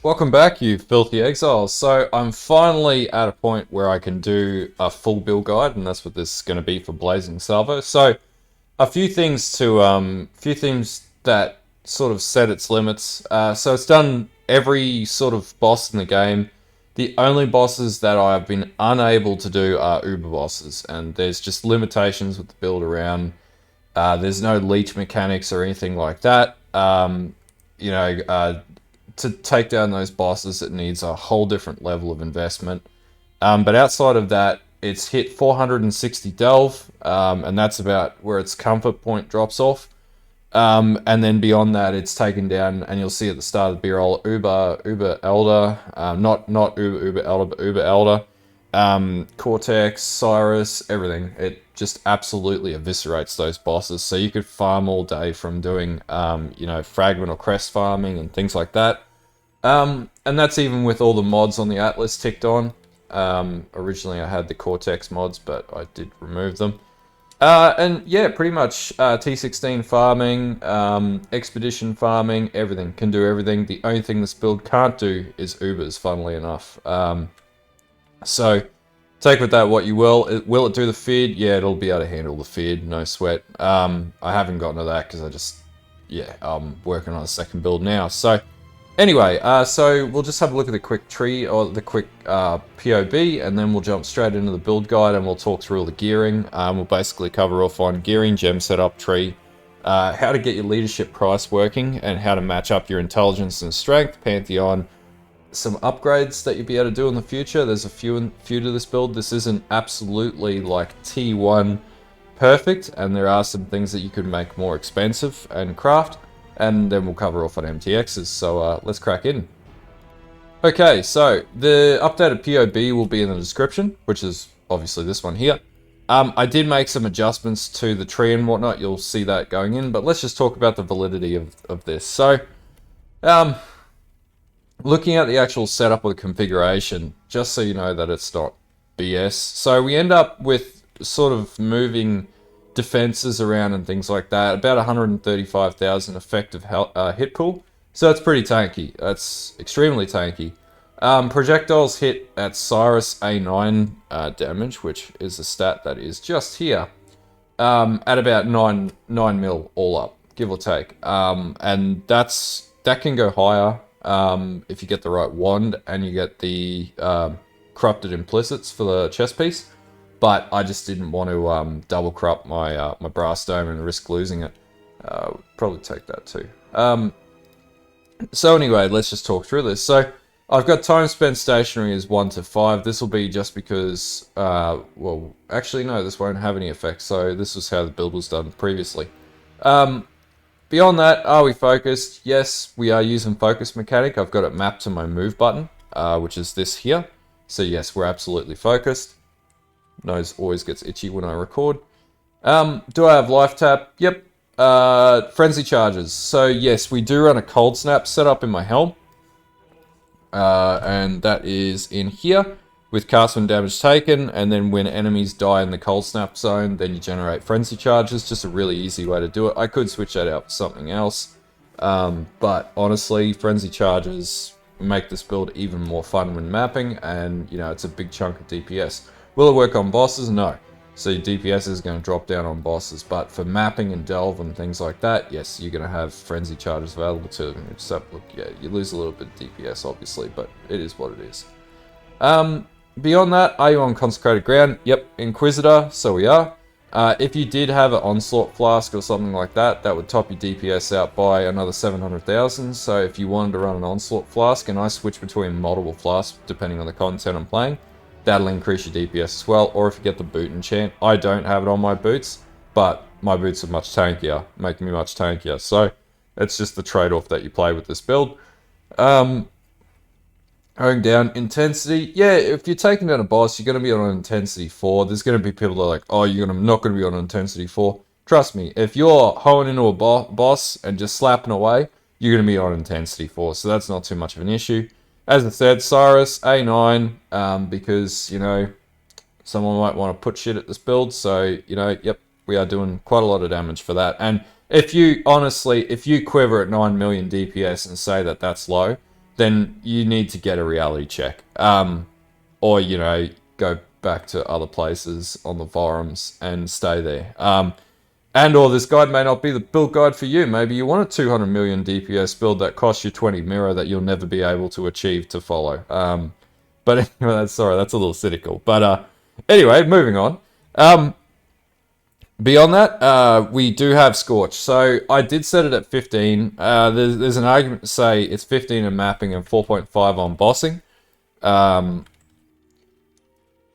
Welcome back, you filthy exiles. So I'm finally at a point where I can do a full build guide, and that's what this is going to be for Blazing Salvo. So a few things that sort of set its limits. So it's done every sort of boss in the game. The only bosses that I've been unable to do are Uber bosses, and there's just limitations with the build around. There's no leech mechanics or anything like that. To take down those bosses, it needs a whole different level of investment. But outside of that, it's hit 460 delve, and that's about where its comfort point drops off. And then beyond that, it's taken down, and you'll see at the start of the B-roll, Uber Elder, not Uber Elder, but Uber Elder, Cortex, Sirus, everything. It just absolutely eviscerates those bosses. So you could farm all day from doing, fragment or crest farming and things like that. And that's even with all the mods on the Atlas ticked on. Originally I had the Cortex mods, but I did remove them. And yeah, pretty much T16 farming, expedition farming, everything. Can do everything. The only thing this build can't do is Ubers, funnily enough. So take with that what you will. Will it do the feed? Yeah, it'll be able to handle the feed, no sweat. I haven't gotten to that because I'm working on a second build now. So anyway, so we'll just have a look at the quick tree, or the quick POB, and then we'll jump straight into the build guide and we'll talk through all the gearing. We'll basically cover off on gearing, gem setup, tree, how to get your leadership price working, and how to match up your intelligence and strength, Pantheon, some upgrades that you'll be able to do in the future. There's a few to this build. This isn't absolutely like T1 perfect, and there are some things that you could make more expensive and craft. And then we'll cover off on MTXs, so let's crack in. Okay, so the updated POB will be in the description, which is obviously this one here. I did make some adjustments to the tree and whatnot, you'll see that going in, but let's just talk about the validity of this. So, looking at the actual setup of the configuration, just so you know that it's not BS. So we end up with sort of moving defenses around and things like that, about 135,000 effective hit pool, so it's pretty tanky. That's extremely tanky. Projectiles hit at Sirus A9 damage, which is a stat that is just here, at about 9 mil all up, give or take, and that can go higher if you get the right wand and you get the corrupted implicits for the chest piece. But I just didn't want to double corrupt my my brass dome and risk losing it. Probably take that too. So anyway, let's just talk through this. So I've got time spent stationary as 1 to 5. This will be just because, well, actually no, this won't have any effects. So this was how the build was done previously. Beyond that, are we focused? Yes, we are using focus mechanic. I've got it mapped to my move button, which is this here. So yes, we're absolutely focused. Nose always gets itchy when I record. Do I have life tap? Yep. Frenzy charges. So yes, we do run a cold snap setup in my helm. And that is in here with cast when damage taken, and then when enemies die in the cold snap zone, then you generate frenzy charges. Just a really easy way to do it. I could switch that out for something else. But honestly, frenzy charges make this build even more fun when mapping, and you know, it's a big chunk of DPS. Will it work on bosses? No. So your DPS is going to drop down on bosses, but for mapping and delve and things like that, yes, you're going to have frenzy charges available to them. Just have, look, yeah, you lose a little bit of DPS, obviously, but it is what it is. Beyond that, are you on consecrated ground? Yep, Inquisitor, so we are. If you did have an onslaught flask or something like that, that would top your DPS out by another 700,000. So if you wanted to run an onslaught flask, and I switch between multiple flasks depending on the content I'm playing, that'll increase your DPS as well. Or if you get the boot enchant, I don't have it on my boots, but my boots are much tankier, make me much tankier. So it's just the trade-off that you play with this build. Going down, intensity. Yeah, if you're taking down a boss, you're going to be on intensity 4. There's going to be people that are like, oh, you're not going to be on intensity 4. Trust me, if you're hoeing into a boss and just slapping away, you're going to be on intensity 4. So that's not too much of an issue. As I said, Sirus, A9, because, you know, someone might want to put shit at this build. So, you know, yep, we are doing quite a lot of damage for that. And if you, honestly, if you quiver at 9 million DPS and say that that's low, then you need to get a reality check. Or, you know, go back to other places on the forums and stay there. And or this guide may not be the build guide for you. Maybe you want a 200 million DPS build that costs you 20 mirror that you'll never be able to achieve to follow. But anyway, that's a little cynical. But anyway, moving on. Beyond that, we do have Scorch. So I did set it at 15. There's an argument to say it's 15 in mapping and 4.5 on bossing.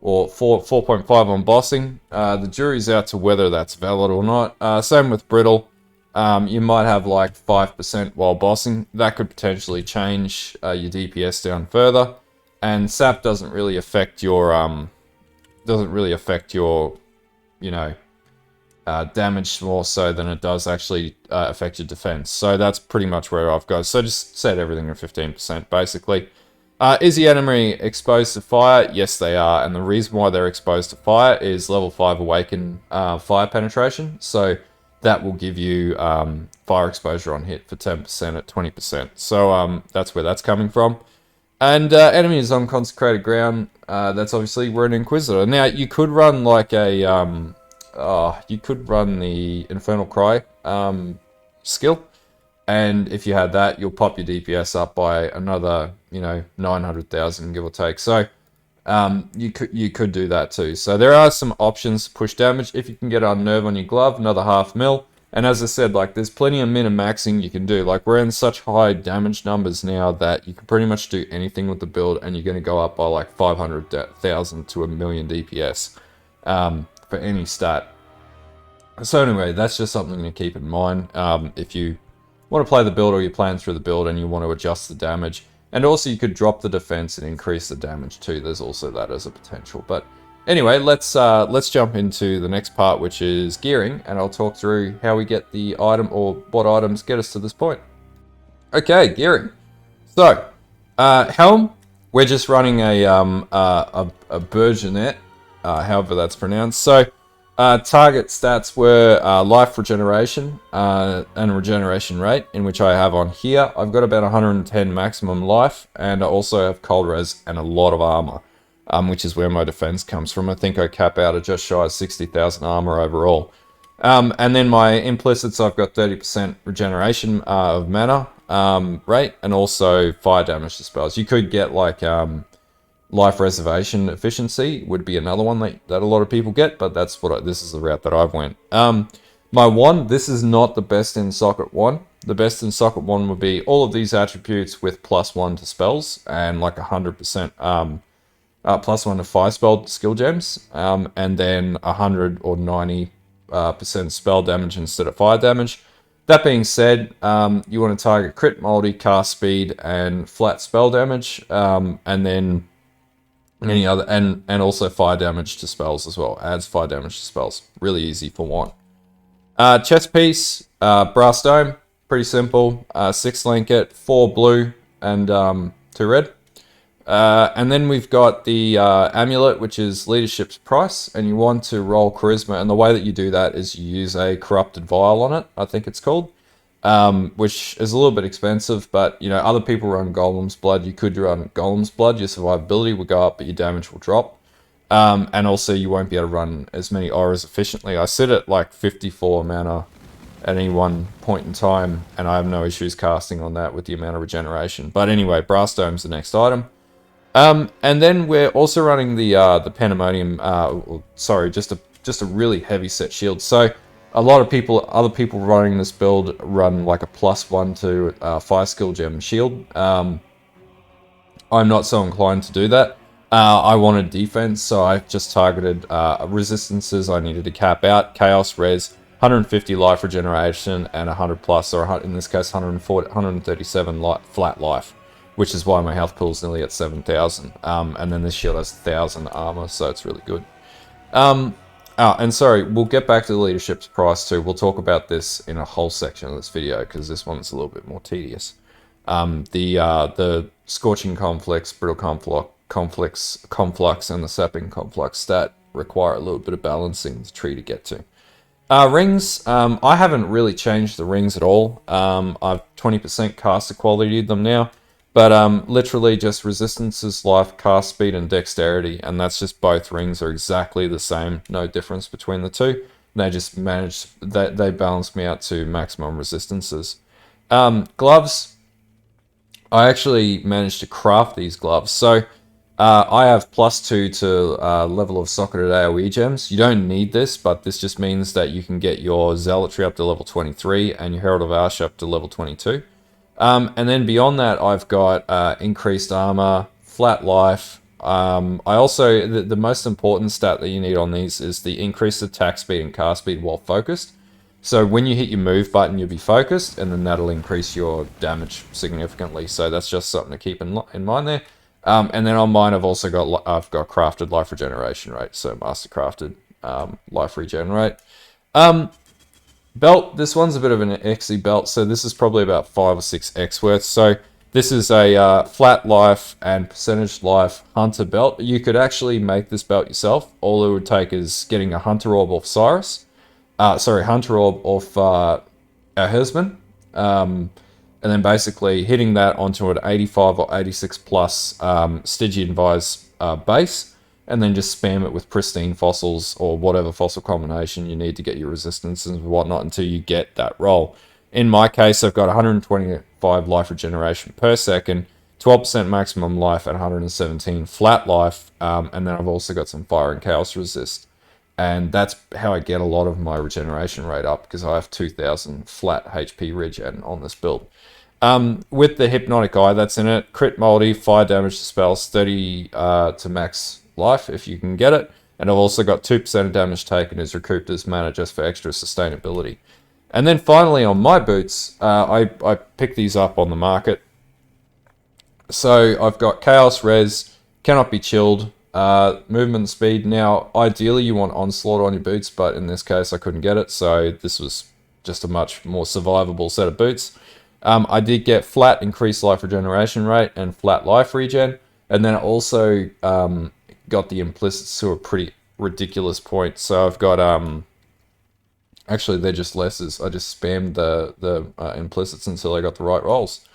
Or 4.5 on bossing. The jury's out to whether that's valid or not. Same with Brittle. You might have like 5% while bossing. That could potentially change your DPS down further. And SAP doesn't really affect your you know, damage more so than it does actually affect your defense. So that's pretty much where I've got. So just set everything at 15% basically. Is the enemy exposed to fire? Yes, they are. And the reason why they're exposed to fire is level 5 Awaken fire penetration. So that will give you fire exposure on hit for 10% at 20%. So that's where that's coming from. And enemies on consecrated ground, that's obviously we're an Inquisitor. Now, you could run like a... you could run the Infernal Cry skill. And if you had that, you'll pop your DPS up by another, you know, 900,000, give or take. So you could do that too. So there are some options to push damage. If you can get Unnerve on your glove, another 0.5 mil. And as I said, like there's plenty of min and maxing you can do. Like we're in such high damage numbers now that you can pretty much do anything with the build, and you're going to go up by like 500,000 to 1 million DPS for any stat. So anyway, that's just something to keep in mind if you want to play the build or you're playing through the build and you want to adjust the damage. And also you could drop the defense and increase the damage too. There's also that as a potential. But anyway, let's jump into the next part, which is gearing, and I'll talk through how we get the item or what items get us to this point. Okay, gearing. So, helm, we're just running a Burgeonet, however that's pronounced. So, target stats were life regeneration and regeneration rate, in which I have on here. I've got about 110 maximum life, and I also have cold res and a lot of armor, which is where my defense comes from. I think I cap out at just shy of 60,000 armor overall. And then my implicits, I've got 30% regeneration of mana rate, and also fire damage to spells. You could get like life reservation efficiency would be another one that a lot of people get, but that's what this is the route that I've went. My wand, this is not the best in socket one. The best in socket one would be all of these attributes with +1 to spells and like 100% +1 to fire spell skill gems, and then 100 or 90% spell damage instead of fire damage. That being said, you want to target crit, multi, cast speed, and flat spell damage, and then any other, and also fire damage to spells as well. Adds fire damage to spells. Really easy for one. Chest piece, brass dome, pretty simple. 6 blanket, 4 blue, and 2 red. And then we've got the amulet, which is leadership's price, and you want to roll charisma. And the way that you do that is you use a corrupted vial on it, I think it's called. Which is a little bit expensive, but you know, other people run Golem's Blood. You could run Golem's Blood. Your survivability will go up, but your damage will drop. And also you won't be able to run as many auras efficiently. I sit at like 54 mana at any one point in time, and I have no issues casting on that with the amount of regeneration. But anyway, Brass Dome's the next item. And then we're also running the Pandemonium, just a really heavy set shield. So a lot of people, other people running this build run like a +1 to fire skill gem shield. I'm not so inclined to do that. I wanted defense, so I just targeted resistances I needed to cap out. Chaos res, 150 life regeneration, and 100 plus, or in this case 137 flat life, which is why my health pool is nearly at 7,000. And then this shield has 1,000 armor, so it's really good. And sorry, we'll get back to the leadership's price too. We'll talk about this in a whole section of this video, because this one's a little bit more tedious. The Scorching Conflicts, Brittle Conflux, and the Sapping Conflux stat require a little bit of balancing the tree to get to. Rings, I haven't really changed the rings at all. I've 20% caster quality them now. But literally just resistances, life, cast speed, and dexterity, and that's just both rings are exactly the same, no difference between the two. They just manage that they balance me out to maximum resistances. Gloves, I actually managed to craft these gloves. So I have +2 to level of socketed AoE gems. You don't need this, but this just means that you can get your Zealotry up to level 23 and your Herald of Ash up to level 22. And then beyond that, I've got increased armor, flat life. I also, the most important stat that you need on these is the increased attack speed and cast speed while focused. So when you hit your move button, you'll be focused, and then that'll increase your damage significantly. So that's just something to keep in mind there. And then on mine, I've got crafted life regeneration rate, so master crafted life regenerate. Belt, this one's a bit of an XE belt, so this is probably about 5 or 6 X worth. So this is a flat life and percentage life hunter belt. You could actually make this belt yourself. All it would take is getting a hunter orb off Sirus. Hunter orb off our herdsman. And then basically hitting that onto an 85 or 86 plus Stygian Vise base. And then just spam it with pristine fossils or whatever fossil combination you need to get your resistance and whatnot until you get that roll. In my case, I've got 125 life regeneration per second, 12% maximum life, and 117 flat life. And then I've also got some fire and chaos resist. And that's how I get a lot of my regeneration rate up, because I have 2000 flat HP regen on this build. With the Hypnotic Eye that's in it, crit multi, fire damage to spells, 30 to max life if you can get it, and I've also got 2% of damage taken is recouped as mana just for extra sustainability. And then finally on my boots, I picked these up on the market. So I've got Chaos Res, cannot be chilled, movement speed. Now ideally you want Onslaught on your boots, but in this case I couldn't get it, so this was just a much more survivable set of boots. I did get flat increased life regeneration rate and flat life regen, and then also got the implicits to a pretty ridiculous point. So I've got actually they're just lesses. I just spammed the implicits until I got the right rolls.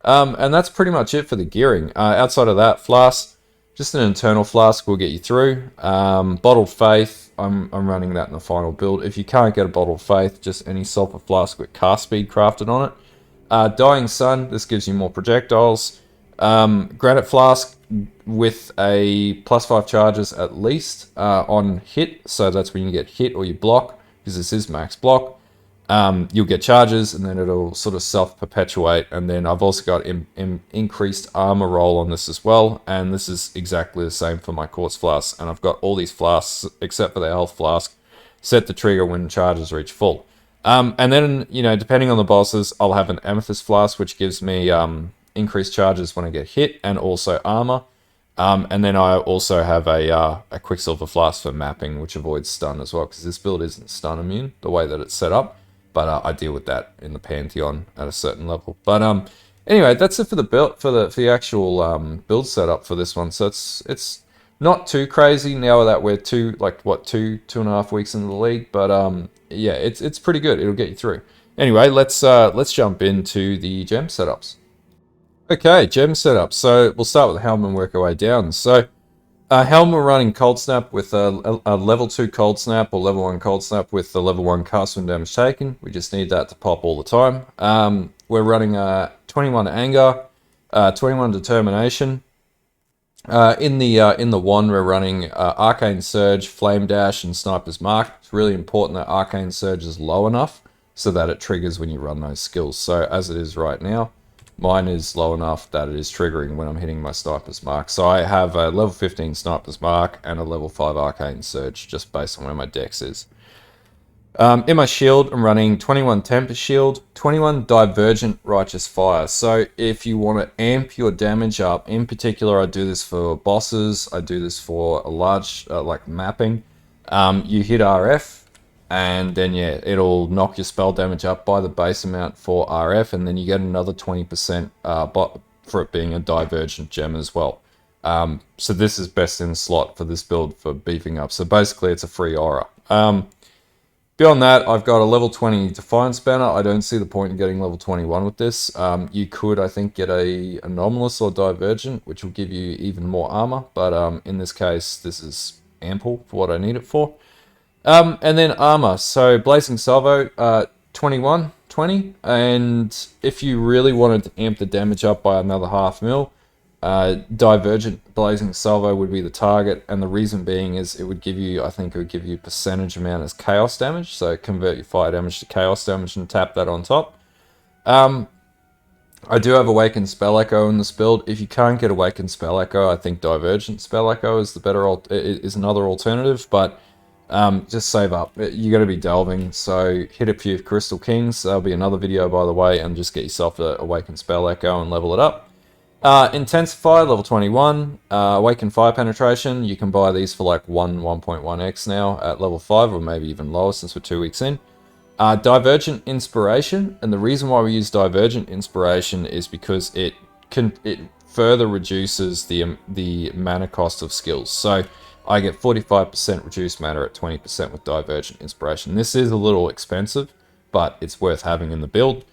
And that's pretty much it for the gearing. Outside of that, flask, just an internal flask will get you through. Bottled Faith, I'm running that in the final build. If you can't get a Bottled Faith, just any sulfur flask with cast speed crafted on it. Dying Sun, this gives you more projectiles. Granite Flask with a +5 charges at least on hit, so that's when you get hit or you block, because this is max block. You'll get charges, and then it'll sort of self-perpetuate. And then I've also got increased armor roll on this as well, and this is exactly the same for my Quartz Flask. And I've got all these flasks, except for the Health Flask, set the trigger when charges reach full. And then, you know, depending on the bosses, I'll have an Amethyst Flask, which gives me increased charges when I get hit, and also armor. And then I also have a Quicksilver Flask for mapping, which avoids stun as well, because this build isn't stun immune the way that it's set up. But I deal with that in the Pantheon at a certain level. But anyway, that's it for the build, for the actual build setup for this one. So it's not too crazy now that we're two and a half weeks into the league. But yeah, it's pretty good. It'll get you through. Anyway, let's jump into the gem setups. Okay, gem setup. So we'll start with the Helm and work our way down. So Helm we're running Cold Snap with a level 2 Cold Snap or level 1 Cold Snap with the level 1 cast when damage taken. We just need that to pop all the time. We're running 21 Anger, 21 Determination. In the wand we're running Arcane Surge, Flame Dash, and Sniper's Mark. It's really important that Arcane Surge is low enough so that it triggers when you run those skills. So as it is right now, mine is low enough that it is triggering when I'm hitting my Sniper's Mark. So I have a level 15 Sniper's Mark and a level 5 Arcane Surge, just based on where my dex is. In my shield, I'm running 21 Tempest Shield, 21 Divergent Righteous Fire. So if you want to amp your damage up, in particular I do this for bosses, I do this for a large, like mapping. You hit RF, and then yeah, it'll knock your spell damage up by the base amount for RF, and then you get another 20% for it being a Divergent gem as well. So this is best in slot for this build for beefing up. So basically it's a free aura. Beyond that, I've got a level 20 Defiance banner. I don't see the point in getting level 21 with this. You could, I think, get a Anomalous or Divergent, which will give you even more armor. But in this case, this is ample for what I need it for. And then armor. So Blazing Salvo, 21, 20. And if you really wanted to amp the damage up by another 0.5 mil, Divergent Blazing Salvo would be the target, and the reason being is it would give you, I think it would give you percentage amount as chaos damage, so convert your fire damage to chaos damage and tap that on top. I do have Awakened Spell Echo in this build. If you can't get Awakened Spell Echo, I think Divergent Spell Echo is the better is another alternative, but just save up. You're going to be delving, so hit a few Crystal Kings. There'll be another video, by the way, and just get yourself a Awakened Spell Echo and level it up. Intensify, level 21. Awaken Fire Penetration. You can buy these for like 1.1x now at level 5, or maybe even lower since we're 2 weeks in. Divergent Inspiration, and the reason why we use Divergent Inspiration is because it further reduces the mana cost of skills. So I get 45% reduced mana at 20% with Divergent Inspiration. This is a little expensive, but it's worth having in the build.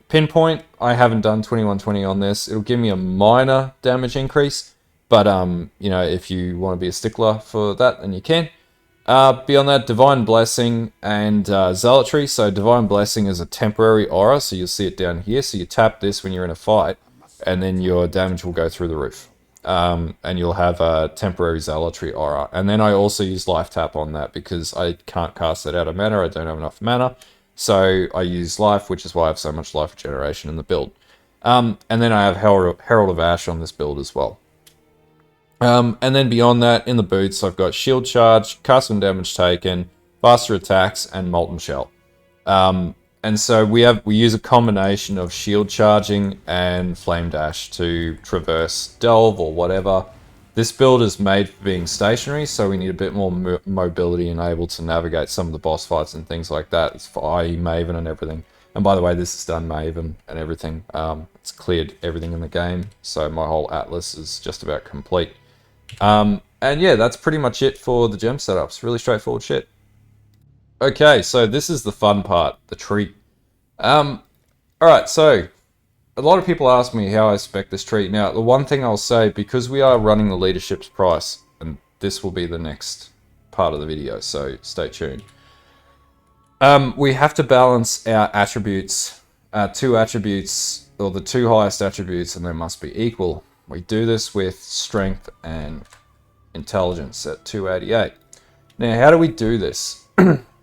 Pinpoint, I haven't done 2120 on this. It'll give me a minor damage increase, but you know, if you want to be a stickler for that, then you can. Beyond that, Divine Blessing and Zealotry. So Divine Blessing is a temporary aura, so you'll see it down here. So you tap this when you're in a fight, and then your damage will go through the roof. And you'll have a temporary Zealotry aura. And then I also use Life Tap on that because I can't cast it out of mana. I don't have enough mana. So I use life, which is why I have so much life regeneration in the build. And then I have Herald of Ash on this build as well. And then beyond that, in the boots, I've got Shield Charge, Cast when Damage Taken, Faster Attacks, and Molten Shell. And so we use a combination of Shield Charging and Flame Dash to traverse Delve or whatever. This build is made for being stationary, so we need a bit more mobility and able to navigate some of the boss fights and things like that. It's for IE Maven and everything. And by the way, this is done Maven and everything. It's cleared everything in the game, so my whole atlas is just about complete. And yeah, that's pretty much it for the gem setups. Really straightforward shit. Okay, so this is the fun part, the tree. Alright, so a lot of people ask me how I spec this tree. Now, the one thing I'll say, because we are running the leadership's price, and this will be the next part of the video, so stay tuned. We have to balance our attributes, two attributes, or the two highest attributes, and they must be equal. We do this with strength and intelligence at 288. Now, how do we do this?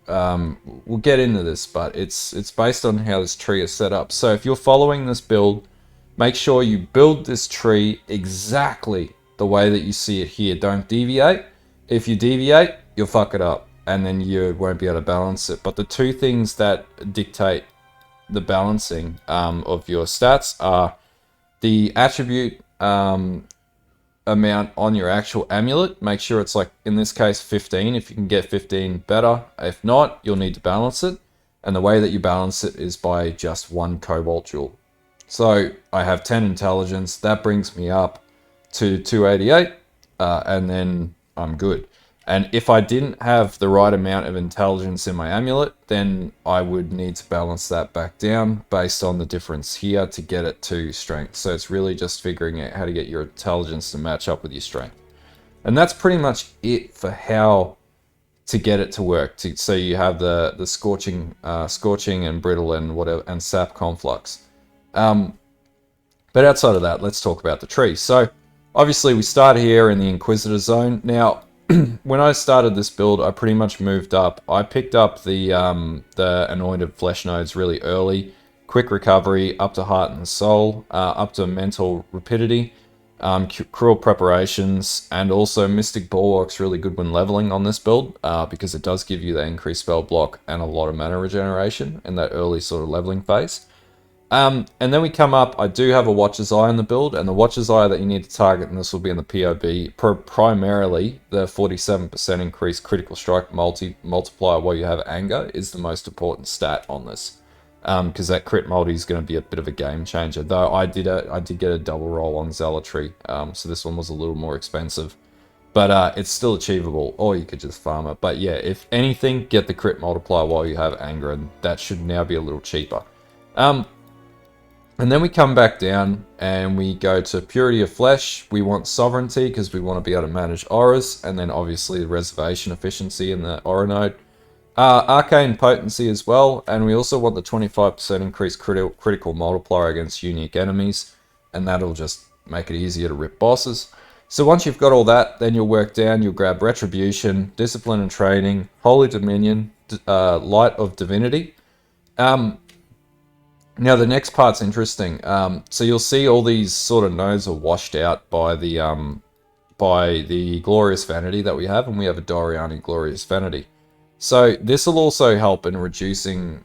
We'll get into this, but it's based on how this tree is set up. So if you're following this build, make sure you build this tree exactly the way that you see it here. Don't deviate. If you deviate, you'll fuck it up, and then you won't be able to balance it. But the two things that dictate the balancing of your stats are the attribute amount on your actual amulet. Make sure it's, like in this case, 15. If you can get 15, better. If not, you'll need to balance it, and the way that you balance it is by just 1 cobalt jewel. So I have 10 intelligence. That brings me up to 288, and then I'm good. And if I didn't have the right amount of intelligence in my amulet, then I would need to balance that back down based on the difference here to get it to strength. So it's really just figuring out how to get your intelligence to match up with your strength. And that's pretty much it for how to get it to work. So you have the scorching and brittle and whatever, and sap conflux. But outside of that, let's talk about the tree. So obviously we start here in the Inquisitor zone. Now, when I started this build, I pretty much moved up. I picked up the anointed flesh nodes really early. Quick recovery, up to heart and soul, up to mental rapidity, cruel preparations, and also mystic bulwark's really good when leveling on this build, because it does give you that increased spell block and a lot of mana regeneration in that early sort of leveling phase. And then we come up, I do have a Watcher's Eye in the build, and the Watcher's Eye that you need to target, and this will be in the POB, primarily the 47% increased critical strike multiplier while you have anger is the most important stat on this. Because that crit multi is going to be a bit of a game changer, though I did get a double roll on Zealotry, so this one was a little more expensive. But it's still achievable, or you could just farm it. But yeah, if anything, get the crit multiplier while you have anger, and that should now be a little cheaper. And then we come back down and we go to Purity of Flesh. We want Sovereignty because we want to be able to manage auras, and then obviously the reservation efficiency in the aura node. Arcane Potency as well, and we also want the 25% increased critical multiplier against unique enemies, and that'll just make it easier to rip bosses. So once you've got all that, then you'll work down, you'll grab Retribution, Discipline and Training, Holy Dominion, Light of Divinity. Now the next part's interesting. So you'll see all these sort of nodes are washed out by the Glorious Vanity that we have, and we have a Doriani Glorious Vanity. So this will also help in reducing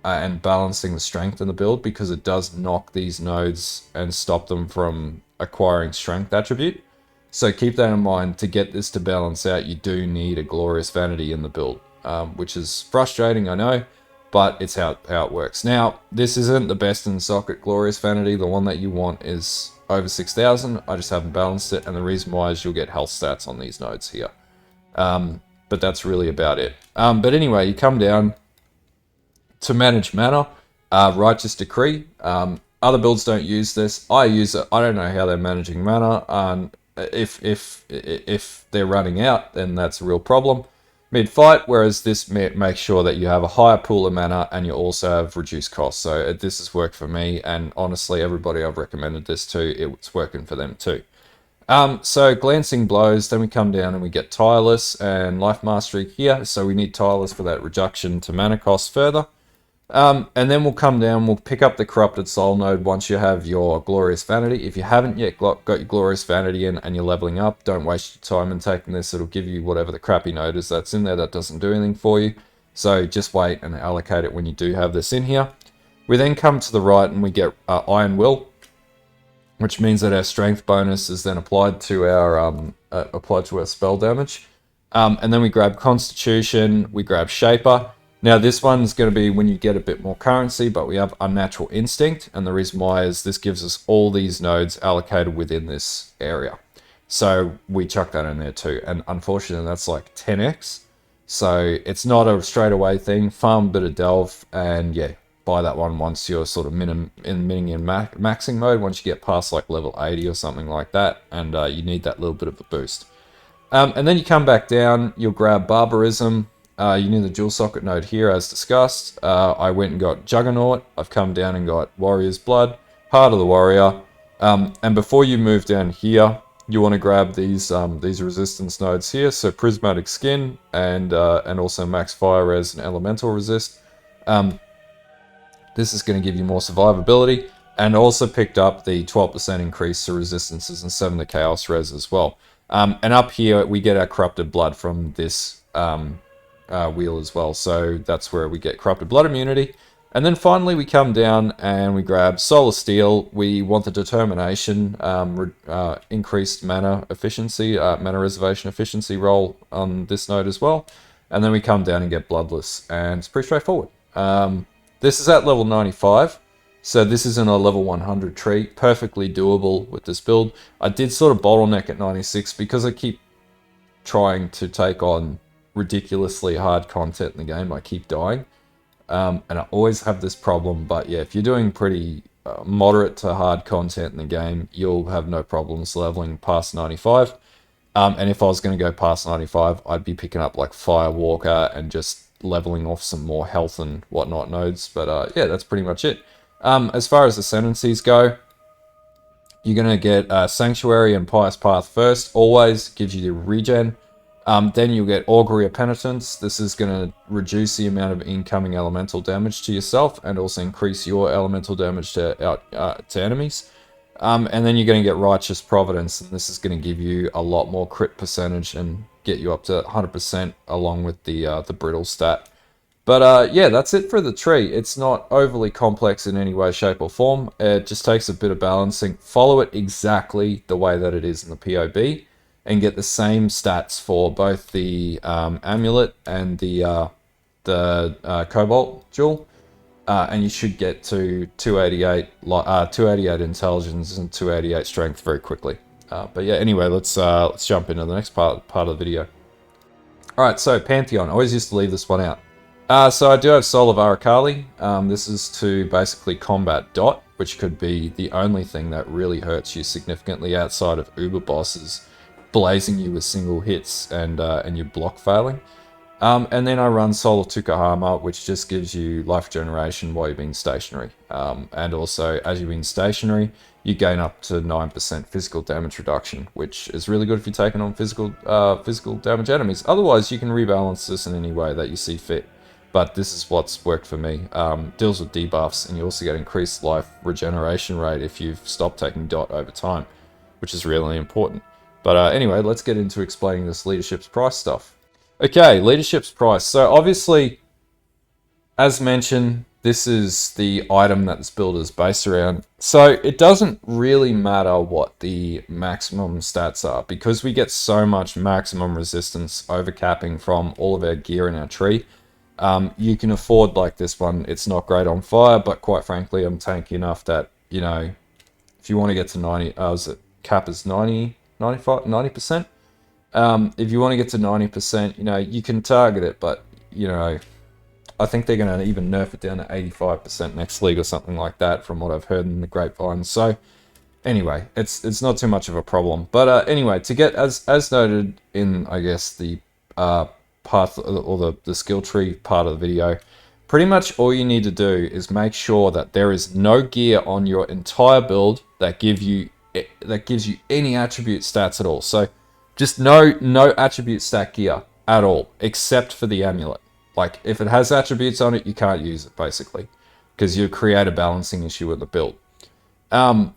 and balancing the strength in the build, because it does knock these nodes and stop them from acquiring strength attribute. So keep that in mind. To get this to balance out, you do need a Glorious Vanity in the build, which is frustrating, I know. But it's how it works. Now, this isn't the best in socket Glorious Vanity. The one that you want is over 6,000. I just haven't balanced it, and the reason why is you'll get health stats on these nodes here. But that's really about it. But anyway, you come down to manage mana, Righteous Decree. Other builds don't use this. I use it. I don't know how they're managing mana. If they're running out, then that's a real problem mid-fight, whereas this makes sure that you have a higher pool of mana and you also have reduced costs. So this has worked for me, and honestly, everybody I've recommended this to, it's working for them too. So Glancing Blows, then we come down and we get Tireless and Life Mastery here. So we need Tireless for that reduction to mana cost further. And then we'll come down, we'll pick up the Corrupted Soul node once you have your Glorious Vanity. If you haven't yet got your Glorious Vanity in and you're leveling up, don't waste your time in taking this. It'll give you whatever the crappy node is that's in there that doesn't do anything for you. So just wait and allocate it when you do have this in here. We then come to the right and we get Iron Will, which means that our strength bonus is then applied to our spell damage. And then we grab Constitution, we grab Shaper. Now this one's going to be when you get a bit more currency, but we have Unnatural Instinct, and the reason why is this gives us all these nodes allocated within this area. So we chuck that in there too, and unfortunately that's like 10x. So it's not a straight away thing. Farm a bit of Delve, and yeah, buy that one once you're sort of maxing mode, once you get past like level 80 or something like that, and you need that little bit of a boost. And then you come back down, you'll grab Barbarism. You need the dual socket node here as discussed. I went and got Juggernaut. I've come down and got Warrior's Blood, Heart of the Warrior. And before you move down here, you want to grab these resistance nodes here. So Prismatic Skin and also Max Fire Res and Elemental Resist. This is going to give you more survivability. And also picked up the 12% increase to resistances and 7 to Chaos Res as well. And up here, we get our Corrupted Blood from this wheel as well, so that's where we get Corrupted Blood immunity. And then finally we come down and we grab Solar Steel. We want the Determination, increased mana efficiency, mana reservation efficiency roll on this node as well. And then we come down and get Bloodless, and it's pretty straightforward. This is at level 95, so this is in a level 100 tree, perfectly doable with this build. I did sort of bottleneck at 96 because I keep trying to take on ridiculously hard content in the game. I keep dying, and I always have this problem. But yeah, if you're doing pretty moderate to hard content in the game, you'll have no problems leveling past 95. And if I was going to go past 95, I'd be picking up like Firewalker and just leveling off some more health and whatnot nodes. But yeah, that's pretty much it. As far as ascendancies go, you're going to get Sanctuary and Pious Path first. Always gives you the regen. Then you'll get Augury of Penitence. This is going to reduce the amount of incoming elemental damage to yourself and also increase your elemental damage to enemies. And then you're going to get Righteous Providence, and this is going to give you a lot more crit percentage and get you up to 100% along with the brittle stat. But yeah, that's it for the tree. It's not overly complex in any way, shape or form. It just takes a bit of balancing. Follow it exactly the way that it is in the POB. And get the same stats for both the amulet and the cobalt jewel, and you should get to 288 intelligence and 288 strength very quickly. But yeah, anyway, let's jump into the next part of the video. Alright, so Pantheon. I always used to leave this one out. So I do have Soul of Arakali. This is to basically combat Dot, which could be the only thing that really hurts you significantly outside of Uber bosses blazing you with single hits and your block failing. And then I run Soul of Tukahama, which just gives you life generation while you're being stationary. And also, as you're being stationary, you gain up to 9% physical damage reduction, which is really good if you're taking on physical damage enemies. Otherwise, you can rebalance this in any way that you see fit. But this is what's worked for me. Deals with debuffs, and you also get increased life regeneration rate if you've stopped taking Dot over time, which is really important. But anyway, let's get into explaining this leadership's price stuff. Okay, leadership's price. So obviously, as mentioned, this is the item that this build is based around. So it doesn't really matter what the maximum stats are, because we get so much maximum resistance overcapping from all of our gear in our tree. You can afford like this one. It's not great on fire, but quite frankly, I'm tanky enough that, you know, if you want to get to 90, was it cap is 90, 95, 90%? If you want to get to 90%, you know, you can target it, but, you know, I think they're going to even nerf it down to 85% next league or something like that from what I've heard in the grapevine. So anyway, it's not too much of a problem. But anyway, to get, as noted in, I guess, the path or the skill tree part of the video, pretty much all you need to do is make sure that there is no gear on your entire build that gives you any attribute stats at all. So just no attribute stat gear at all, except for the amulet. Like, if it has attributes on it, you can't use it, basically, because you create a balancing issue with the build. And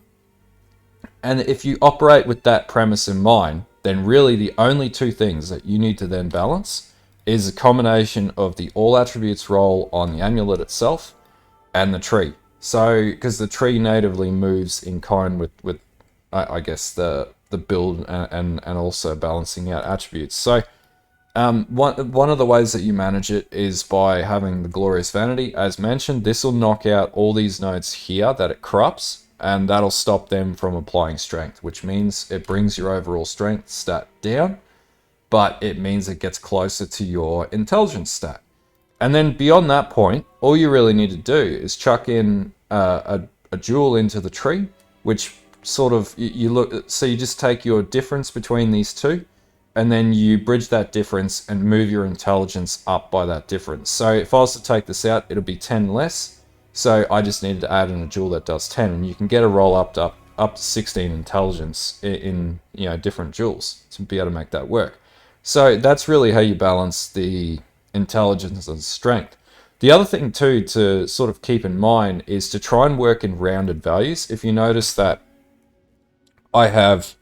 if you operate with that premise in mind, then really the only two things that you need to then balance is a combination of the all attributes roll on the amulet itself and the tree. So, because the tree natively moves in kind with I guess, the build and also balancing out attributes. So, one of the ways that you manage it is by having the Glorious Vanity. As mentioned, this will knock out all these nodes here that it corrupts, and that'll stop them from applying strength, which means it brings your overall strength stat down, but it means it gets closer to your intelligence stat. And then beyond that point, all you really need to do is chuck in a jewel into the tree, which sort of, you look, so you just take your difference between these two, and then you bridge that difference and move your intelligence up by that difference. So if I was to take this out, it'll be 10 less. So I just needed to add in a jewel that does 10, and you can get a roll up to 16 intelligence in you know, different jewels to be able to make that work. So that's really how you balance the intelligence and strength. The other thing too to sort of keep in mind is to try and work in rounded values. If you notice that I have,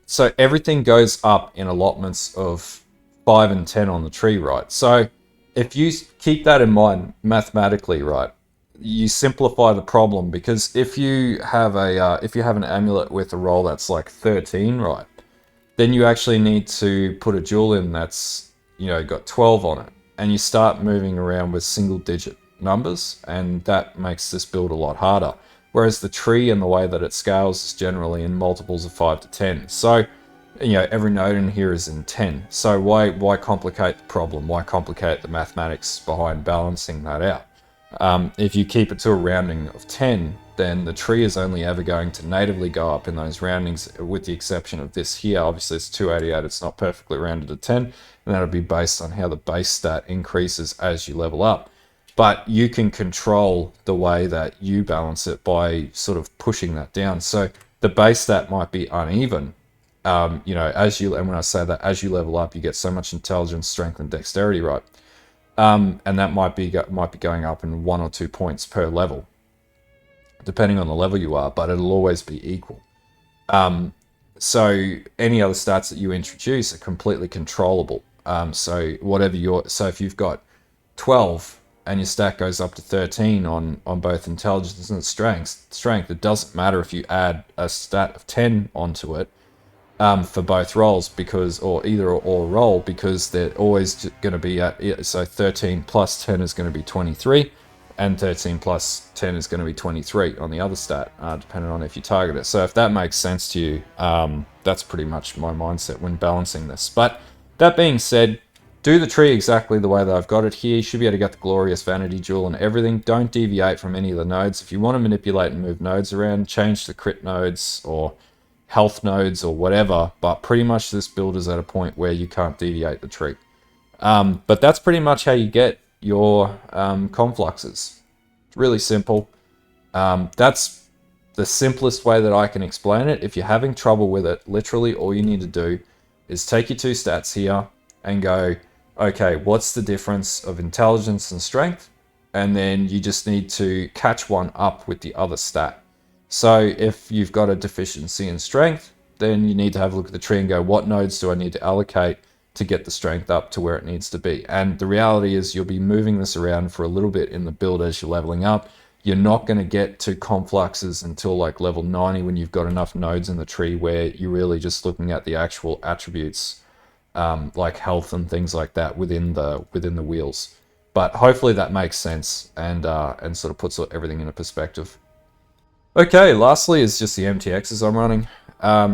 so everything goes up in allotments of 5 and 10 on the tree, right? So if you keep that in mind mathematically, right, you simplify the problem, because if you have an amulet with a roll that's like 13, right, then you actually need to put a jewel in that's, you know, got 12 on it, and you start moving around with single digit numbers, and that makes this build a lot harder. Whereas the tree and the way that it scales is generally in multiples of 5 to 10. So, you know, every node in here is in 10. So why complicate the problem? Why complicate the mathematics behind balancing that out? If you keep it to a rounding of 10, then the tree is only ever going to natively go up in those roundings, with the exception of this here. Obviously it's 288, it's not perfectly rounded to 10, and that'll be based on how the base stat increases as you level up. But you can control the way that you balance it by sort of pushing that down. So the base stat might be uneven, you know, and when I say that, as you level up, you get so much intelligence, strength, and dexterity, right? And that might be going up in 1 or 2 points per level, depending on the level you are, but it'll always be equal. So any other stats that you introduce are completely controllable. So if you've got 12 and your stat goes up to 13 on both intelligence and strength, it doesn't matter if you add a stat of 10 onto it for both rolls, or either roll, because they're always going to be at, so 13 plus 10 is going to be 23, and 13 plus 10 is going to be 23 on the other stat, depending on if you target it. So if that makes sense to you, that's pretty much my mindset when balancing this. But that being said, do the tree exactly the way that I've got it here. You should be able to get the glorious vanity jewel and everything. Don't deviate from any of the nodes. If you want to manipulate and move nodes around, change the crit nodes or health nodes or whatever, but pretty much this build is at a point where you can't deviate the tree. But that's pretty much how you get your confluxes. It's really simple. That's the simplest way that I can explain it. If you're having trouble with it, literally all you need to do is take your 2 stats here and go, okay, what's the difference of intelligence and strength? And then you just need to catch one up with the other stat. So if you've got a deficiency in strength, then you need to have a look at the tree and go, what nodes do I need to allocate to get the strength up to where it needs to be? And the reality is you'll be moving this around for a little bit in the build as you're leveling up. You're not going to get to confluxes until like level 90 when you've got enough nodes in the tree where you're really just looking at the actual attributes, like health and things like that within the wheels. But hopefully that makes sense and sort of puts everything into perspective. Okay, lastly is just the MTXs I'm running.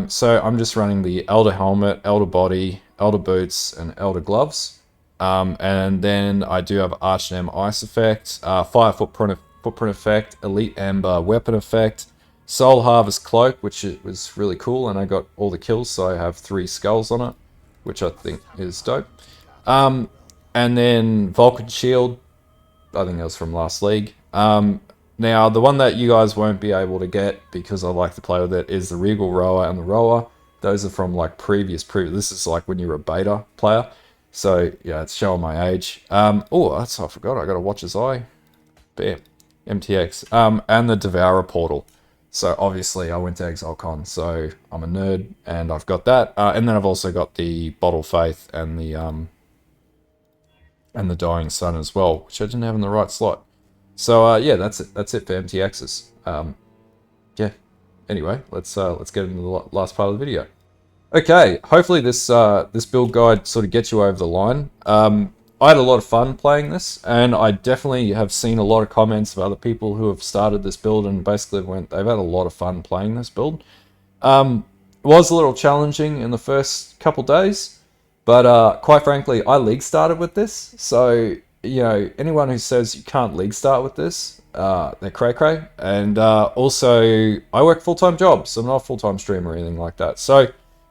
So I'm just running the Elder Helmet, Elder Body, Elder Boots, and Elder Gloves. And then I do have Archdam Ice Effect, Fire Footprint Effect, Elite Amber Weapon Effect, Soul Harvest Cloak, which was really cool, and I got all the kills, so I have 3 skulls on it, which I think is dope. And then Vulcan Shield, I think that was from last league. Now, the one that you guys won't be able to get, because I like to play with it, is the Regal Rower and the Rower. Those are from like previous. This is like when you're a beta player. So, yeah, it's showing my age. I forgot. I got a Watcher's Eye. Bam. MTX. And the Devourer Portal. So, obviously, I went to ExileCon, so I'm a nerd, and I've got that. And then I've also got the Bottle Faith and the Dying Sun as well, which I didn't have in the right slot. So yeah, that's it. That's it for MTXs. Yeah. Anyway, let's get into the last part of the video. Okay. Hopefully this build guide sort of gets you over the line. I had a lot of fun playing this, and I definitely have seen a lot of comments of other people who have started this build and basically they've had a lot of fun playing this build. It was a little challenging in the first couple days, but quite frankly, I league started with this, so. You know, anyone who says you can't league start with this, they're cray-cray. And also, I work full-time jobs, so I'm not a full-time streamer or anything like that. So,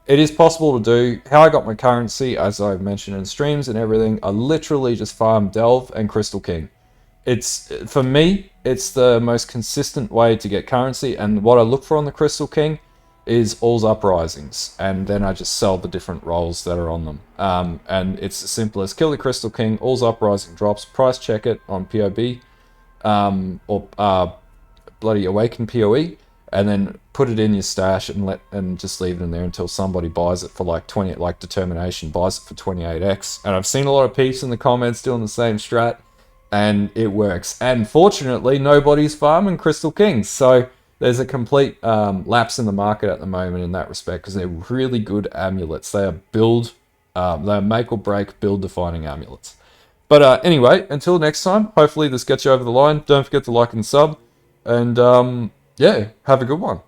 it is possible to do. How I got my currency, as I've mentioned in streams and everything, I literally just farm Delve and Crystal King. For me, it's the most consistent way to get currency, and what I look for on the Crystal King is All's Uprisings, and then I just sell the different roles that are on them. And it's as simple as kill the Crystal King, All's Uprising drops, price check it on POB, or bloody Awaken POE, and then put it in your stash and just leave it in there until somebody buys it for like 20, like Determination buys it for 28x. And I've seen a lot of peeps in the comments doing the same strat, and it works. And fortunately, nobody's farming Crystal Kings, so there's a complete lapse in the market at the moment in that respect, because they're really good amulets. They are they're make or break build defining amulets. But anyway, until next time, hopefully this gets you over the line. Don't forget to like and sub, and yeah, have a good one.